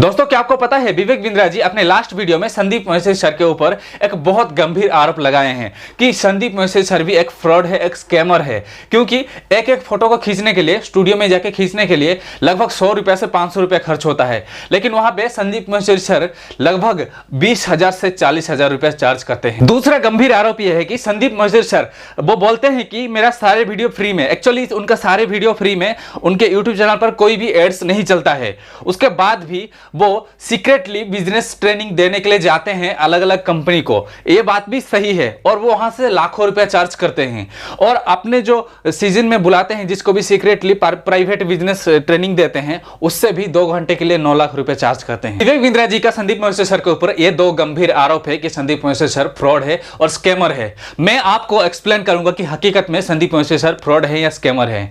दोस्तों, क्या आपको पता है विवेक बिंद्रा जी अपने लास्ट वीडियो में संदीप मोहित सर के ऊपर एक बहुत गंभीर आरोप लगाए हैं कि संदीप मोहित सर भी एक फ्रॉड है, एक स्कैमर है। क्योंकि एक एक फोटो को खींचने के लिए, स्टूडियो में जाके खींचने के लिए लगभग 100 रुपए से 500 रुपए खर्च होता है, लेकिन वहां पे संदीप मोहित सर लगभग 20,000 से 40,000 रुपए चार्ज करते हैं। दूसरा गंभीर आरोप यह है कि संदीप मोहित सर वो बोलते हैं कि मेरा सारे वीडियो फ्री में, एक्चुअली उनका सारे वीडियो फ्री में, उनके यूट्यूब चैनल पर कोई भी एड्स नहीं चलता है। उसके बाद भी वो सीक्रेटली बिजनेस ट्रेनिंग देने के लिए जाते हैं अलग अलग कंपनी को। ये बात भी सही है, और वो वहां से लाखों रुपए चार्ज करते हैं, और अपने जो सीजन में बुलाते हैं जिसको भी सीक्रेटली प्राइवेट बिजनेस ट्रेनिंग देते हैं, उससे भी 2 घंटे के लिए 9 लाख रुपए चार्ज करते हैं। विवेक बिंद्रा जी का संदीप मोहित सर के ऊपर ये 2 गंभीर आरोप है कि संदीप मोहित सर फ्रॉड है और स्कैमर है। मैं आपको एक्सप्लेन करूंगा कि हकीकत में संदीप मोहित सर फ्रॉड है या स्कैमर है।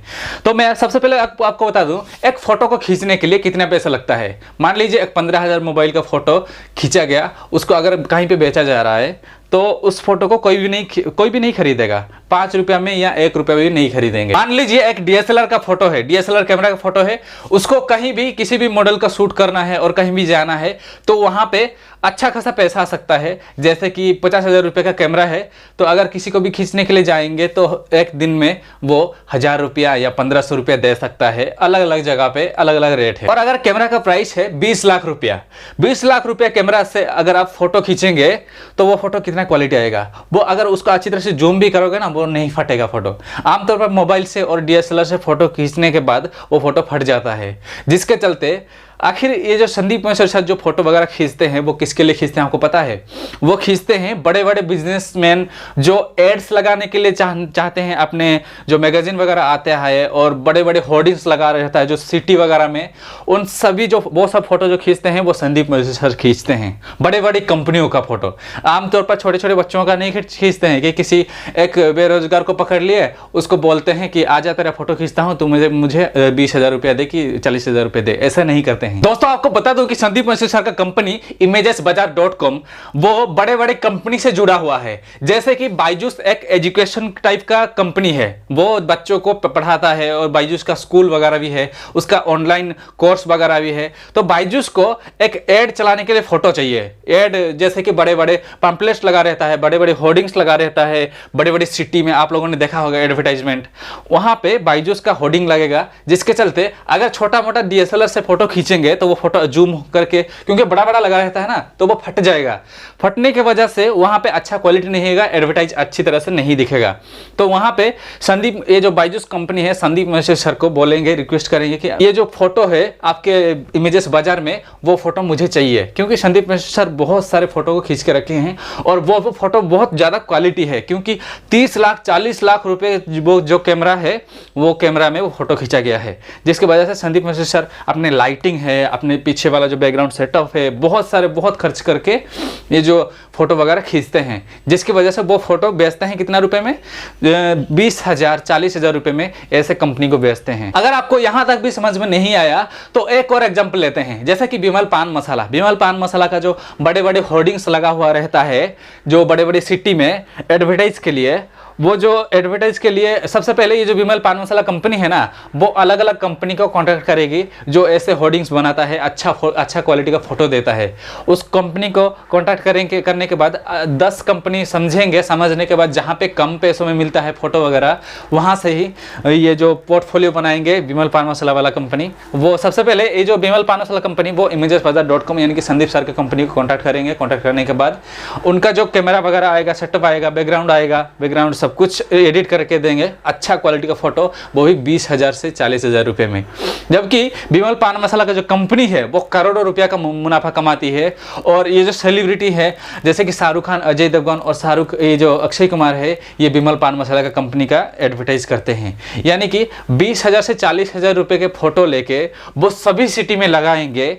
तो मैं सबसे पहले आपको बता दूं, एक फोटो को खींचने के लिए कितना पैसा लगता है। मान लीजिए एक 15,000 मोबाइल का फोटो खींचा गया, उसको अगर कहीं पे बेचा जा रहा है तो उस फोटो को कोई भी नहीं खरीदेगा। 5 रुपया में या 1 रुपया में भी नहीं खरीदेंगे। मान लीजिए एक डीएसएलआर का फोटो है, डीएसएलआर कैमरा का फोटो है, उसको कहीं भी किसी भी मॉडल का शूट करना है और कहीं भी जाना है तो वहां पे अच्छा खासा पैसा आ सकता है। जैसे कि 50,000 रुपये का कैमरा है, तो अगर किसी को भी खींचने के लिए जाएंगे तो एक दिन में वो 1,000 रुपया या 1,500 रुपया दे सकता है। अलग अलग जगह पे अलग अलग रेट है। और अगर कैमरा का प्राइस है 20 लाख रुपया, 20 लाख रुपया कैमरा से अगर आप फोटो खींचेंगे तो वो फोटो कितना क्वालिटी आएगा। वो अगर उसको अच्छी तरह से जूम भी करोगे ना, वो नहीं फटेगा फोटो। आमतौर पर मोबाइल से और डीएसएलआर से फोटो खींचने के बाद वो फोटो फट जाता है, जिसके चलते आखिर ये जो संदीप मोहित सर जो फोटो वगैरह खींचते हैं वो किसके लिए खींचते हैं आपको पता है? वो खींचते हैं बड़े बड़े बिजनेसमैन जो एड्स लगाने के लिए चाहते हैं। अपने जो मैगजीन वगैरह आते हैं और बड़े बड़े होर्डिंग्स लगा रहता है जो सिटी वगैरह में, उन सभी जो वो सब फोटो जो खींचते हैं वो संदीप मोहित सर खींचते हैं। बड़े बड़ी कंपनियों का फोटो, आमतौर पर छोटे छोटे बच्चों का नहीं खींचते हैं कि किसी एक बेरोजगार को पकड़ लिए, उसको बोलते हैं कि आजा तेरा फोटो खींचता हूँ, तू मुझे 20,000 रुपया दे कि 40,000 रुपये दे। ऐसा नहीं करते हैं। दोस्तों, आपको बता दूं कि संदीप मोहित सर का कंपनी imagesbazaar.com वो बड़े बड़े कंपनी से जुड़ा हुआ है। जैसे कि बायजूस एक एजुकेशन टाइप का कंपनी है, वो बच्चों को पढ़ाता है, और बायजूस का स्कूल वगैरह भी है, उसका ऑनलाइन कोर्स वगैरह भी है। तो बायजूस को एक एड चलाने के लिए फोटो चाहिए। एड जैसे कि बड़े बड़े पैम्पलेट्स लगा रहता है, बड़े बड़े होर्डिंग्स लगा रहता है, बड़े बड़े सिटी में आप लोगों ने देखा होगा एडवर्टाइजमेंट, वहां पे बायजूस का होर्डिंग लगेगा। जिसके चलते अगर छोटा मोटा डीएसएलआर से फोटो खींचेंगे तो वो फोटो जूम करके, क्योंकि बड़ा बड़ा लगा रहता है ना, तो वो फट जाएगा। फटने की वजह से वहां पे अच्छा क्वालिटी नहीं रहेगा, एडवर्टाइज अच्छी तरह से नहीं दिखेगा। तो वहां पे संदीप, ये जो बायजूस कंपनी है, संदीप मोहित सर को बोलेंगे, रिक्वेस्ट करेंगे कि ये जो फोटो है आपके इमेजेस बाजार में, वो फोटो मुझे चाहिए। क्योंकि संदीप मोहित सर बहुत सारे फोटो को खींच के रखे हैं और वो फोटो बहुत ज्यादा क्वालिटी है। क्योंकि 30 लाख 40 लाख रुपए वो जो कैमरा है, वो कैमरा में वो फोटो खींचा गया है। जिसकी वजह से संदीप मोहित सर अपने लाइटिंग है, अपने पीछे वाला जो बैकग्राउंड सेटअप है, बहुत खर्च करके ये जो फोटो वगैरह खींचते हैं। जिसकी वजह से वो फोटो बेचते हैं कितना रुपए में? 20,000 40,000 रुपए में ऐसे कंपनी को बेचते हैं। अगर आपको यहां तक भी समझ में नहीं आया तो एक और एग्जांपल लेते हैं। जैसे कि विमल पान मसाला का जो बड़े बड़े होर्डिंग्स लगा हुआ रहता है, जो बड़े बड़े सिटी में एडवर्टाइज के लिए, वो जो एडवर्टाइज के लिए सबसे पहले ये जो विमल पान मसाला कंपनी है ना, वो अलग अलग कंपनी को कांटेक्ट करेगी जो ऐसे होर्डिंग्स बनाता है, अच्छा क्वालिटी का फोटो देता है। उस कंपनी को कांटेक्ट करने के बाद 10 कंपनी समझने के बाद जहाँ पे कम पैसों में मिलता है फोटो वगैरह, वहाँ से ही ये जो पोर्टफोलियो बनाएंगे विमल पान मसाला वाला कंपनी। वो सबसे पहले ये जो विमल पान मसाला कंपनी वो imagesbazaar.com यानी कि संदीप सर की कंपनी को कांटेक्ट करेंगे। कांटेक्ट करने के बाद उनका जो कैमरा वगैरह आएगा, सेटअप आएगा, बैकग्राउंड सब कुछ एडिट करके देंगे, अच्छा क्वालिटी का फोटो, वो भी 20,000 से 40,000 रुपए में। जबकि विमल पान मसाला का जो कंपनी है वो करोड़ों रुपया का मुनाफा कमाती है। और ये जो सेलिब्रिटी है, जैसे कि शाहरुख खान, अजय देवगन और ये जो अक्षय कुमार है, ये विमल पान मसाला का कंपनी का एडवर्टाइज करते हैं। यानी कि 20,000 से 40,000 रुपए के फोटो लेके वो सभी सिटी में लगाएंगे।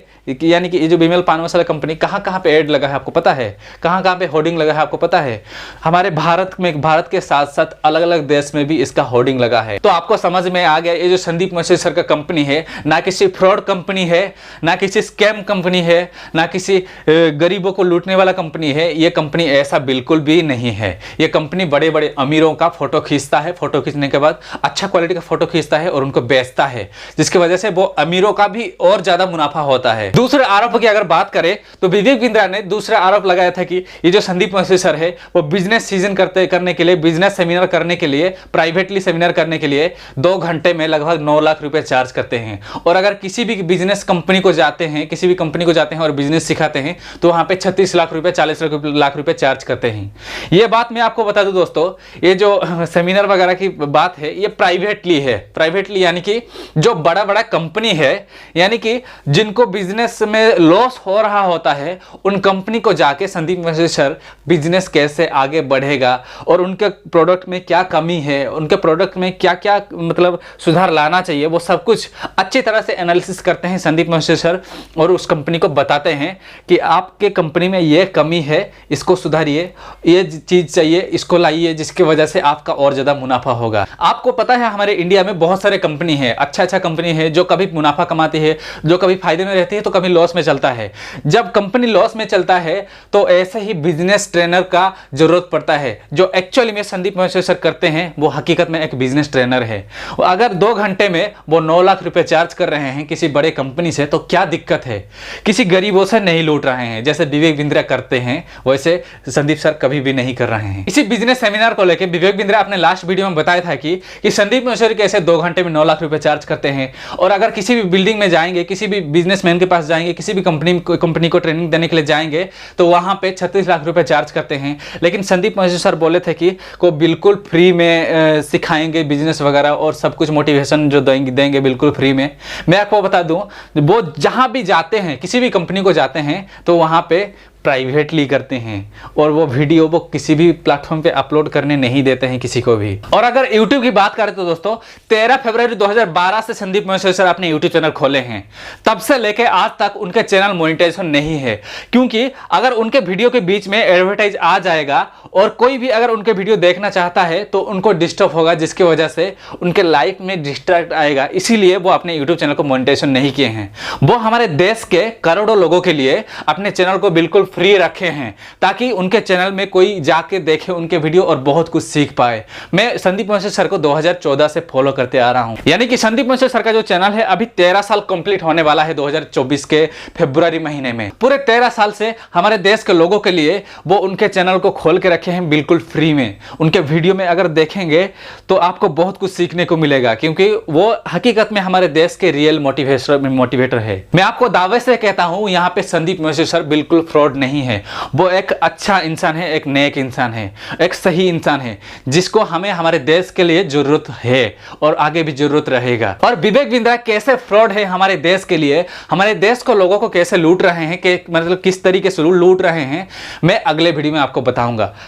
यानी कि ये जो विमल पान मसाला कंपनी कहाँ पे एड लगा है आपको पता है? कहाँ पे होर्डिंग लगा है आपको पता है? हमारे भारत के साथ साथ साथ अलग अलग देश में भी इसका होर्डिंग लगा है। तो आपको समझ में आ गया, ये जो संदीप मैसेज सर का कंपनी है ना किसी फ्रॉड कंपनी है, ना किसी स्कैम कंपनी है, ना किसी गरीबों को लूटने वाला कंपनी है। ये कंपनी ऐसा बिल्कुल भी नहीं है। ये कंपनी बड़े बड़े अमीरों का फोटो खींचता है, फोटो खींचने के बाद अच्छा क्वालिटी का फोटो खींचता है और उनको बेचता है, जिसकी वजह से वो अमीरों का भी और ज्यादा मुनाफा होता है। दूसरे आरोप की अगर बात करें तो विवेक बिंद्रा ने दूसरा आरोप लगाया था कि ये जो संदीप मैसेज सर है वो बिजनेस सीजन करने के लिए, बिजनेस सेमिनार करने के लिए, प्राइवेटली सेमिनार करने के लिए 2 घंटे में लगभग 9 लाख रुपए चार्ज करते हैं। और अगर किसी भी बिजनेस कंपनी को जाते हैं, किसी भी कंपनी को जाते हैं और बिजनेस सिखाते हैं तो वहां पे 36 लाख रुपए, 40 लाख रुपए चार्ज करते हैं। ये बात मैं आपको बता दूं दोस्तों, ये जो सेमिनार वगैरह की बात है ये प्राइवेटली है। प्राइवेटली यानी कि जो बड़ा बड़ा कंपनी है, यानी कि जिनको बिजनेस में लॉस हो रहा होता है, उन कंपनी को जाके संदीप मैसेज सर बिजनेस कैसे आगे बढ़ेगा और उनके प्रोडक्ट में क्या कमी है, उनके प्रोडक्ट में क्या क्या मतलब सुधार लाना चाहिए, वो सब कुछ अच्छी तरह से एनालिसिस करते हैं संदीप मैसेज सर और उस कंपनी को बताते हैं कि आपके कंपनी में ये कमी है, इसको सुधारिए, ये चीज चाहिए, इसको लाइए, जिसकी वजह से आपका और ज्यादा मुनाफा होगा। आपको पता है हमारे इंडिया में बहुत सारे कंपनी है, अच्छा कंपनी है जो कभी मुनाफा कमाती है, जो कभी फायदे में रहती है तो कभी लॉस में चलता है। जब कंपनी लॉस में चलता है तो ऐसे ही बिजनेस ट्रेनर का जरूरत पड़ता है। जो एक्चुअली में संदीप मैसेज सर करते हैं वो हकीकत में एक बिजनेस ट्रेनर है। अगर 2 घंटे में वो 9 लाख रुपए चार्ज कर रहे हैं किसी बड़े कंपनी से तो क्या दिक्कत है? किसी गरीबों से नहीं लूट रहे हैं। जैसे विवेक बिंद्रा करते हैं वैसे संदीप सर कभी भी नहीं कर रहे हैं। इसी बिजनेस सेमिनार को लेकर विवेक बिंद्रा अपने लास्ट वीडियो में बताया था कि संदीप मैसेज सर कैसे 2 घंटे में 9 लाख रुपए चार्ज करते हैं। और अगर किसी भी बिल्डिंग में जाएंगे, किसी भी बिजनेसमैन के पास जाएंगे, किसी भी कंपनी को ट्रेनिंग देने के लिए जाएंगे तो वहां पे 36 लाख रुपए चार्ज करते हैं। लेकिन संदीप मैसेज सर बोले थे कि को बिल्कुल फ्री में सिखाएंगे बिजनेस वगैरह और सब कुछ मोटिवेशन जो देंगे बिल्कुल फ्री में। मैं आपको बता दूं, वो जहां भी जाते हैं, किसी भी कंपनी को जाते हैं तो वहां पे प्राइवेटली करते हैं और वो वीडियो वो किसी भी प्लेटफॉर्म पे अपलोड करने नहीं देते हैं किसी को भी। और अगर YouTube की बात करें तो दोस्तों 13 फरवरी 2012 से संदीप मैसेज सर अपने YouTube चैनल खोले हैं। तब से लेके आज तक उनके चैनल मोनेटाइजेशन नहीं है, क्योंकि अगर उनके वीडियो के बीच में एडवर्टाइज आ जाएगा और कोई भी अगर उनके वीडियो देखना चाहता है तो उनको डिस्टर्ब होगा, जिसकी वजह से उनके लाइफ में डिस्ट्रैक्ट आएगा। इसीलिए वो अपने YouTube चैनल को मोनेटाइजेशन नहीं किए हैं। वो हमारे देश के करोड़ों लोगों के लिए अपने चैनल को बिल्कुल फ्री रखे हैं ताकि उनके चैनल में कोई जाके देखे उनके वीडियो और बहुत कुछ सीख पाए। मैं संदीप मैसेज सर को 2014 से फॉलो करते आ रहा हूं, यानी कि संदीप मैसेज सर का जो चैनल है अभी 13 साल कंप्लीट होने वाला है 2024 के फरवरी महीने में। पूरे 13 साल से हमारे देश के लोगों के लिए वो उनके चैनल को खोल के रखे हैं बिल्कुल फ्री में। उनके वीडियो में अगर देखेंगे तो आपको बहुत कुछ सीखने को मिलेगा, क्योंकि वो हकीकत में हमारे देश के रियल मोटिवेटर है। मैं आपको दावे से कहता हूं यहाँ पे संदीप मैसेज सर बिल्कुल फ्रॉड नहीं है। वो एक अच्छा इंसान है, एक नेक इंसान है, एक सही इंसान है जिसको हमें हमारे देश के लिए जरूरत है और आगे भी जरूरत रहेगा। और विवेक बिंद्रा कैसे फ्रॉड है हमारे देश के लिए, हमारे देश को लोगों को कैसे लूट रहे हैं, मतलब किस तरीके से लूट रहे हैं, मैं अगले वीडियो में आपको बताऊंगा।